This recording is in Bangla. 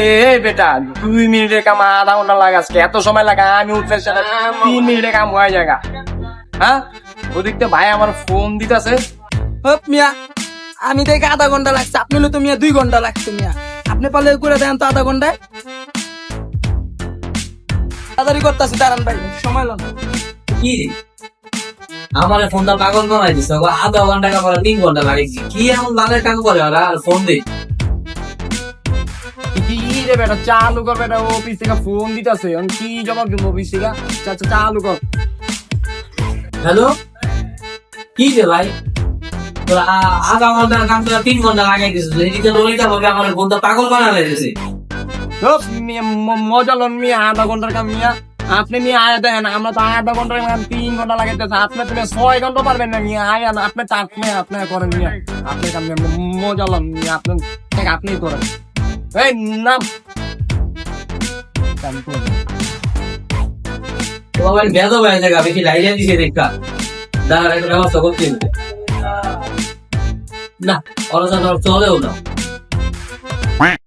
এই বেটা 2 মিনিটের কাম আধা ঘন্টা লাগে আজকে এত সময় লাগা আমি উঠতে 3 মিনিটের কাম হয়ে জায়গা। হ্যাঁ ওদিকতে ভাই আমার ফোন দিতেছে। হপ মিয়া আমি দেখে আধা ঘন্টা লাগছে, আপনি হলে তো মিয়া 2 ঘন্টা লাগছে মিয়া। আপনি পারলে করে দেন তো আধা ঘন্টায়। তাড়াতাড়ি করতেছি, দাঁড়ান ভাই, সময় লন। কি রে আমার ফোনটা পাগল বানাই দিছে, আধা ঘন্টা কাপড় 3 ঘন্টা লাগিয়েছি। কি এমন বালের কাম করে ওরা? আর ফোন দে কি রে বেটা চালু কর বেটা, অফিস থেকে ফোন দিতেছে। আমি কি জবাব দিব অফিস থেকে? চালু কর। হ্যালো, কি রে ভাই তোর আধা ঘন্টার কাম তোরা 3 ঘন্টা লাগাই দিছিস। এদিকে ললিতা ভাবে আমার ফোনটা পাগল বানাই দিছে। মজা লন মিয়া, আধা ঘন্টার কাম মিয়া। আপনি মিয়া আয়া দেখেন, আমরা তো আধা ঘন্টার কাম 3 ঘন্টা লাগাইতেছে। আপনি তুমি 6 ঘন্টা পারবেন না মিয়া। আয়া না আপনি আপনি করেন মিয়া, আপনি কাম মজা লন মিয়া। আপনি করেন। এই নাম তোমার বেদ হয়ে জায়গা বেশি লাইলিয়া দিছে দেখা। দাঁড়া একটা ব্যবস্থা করতে হবে। না ওরা চলেও না।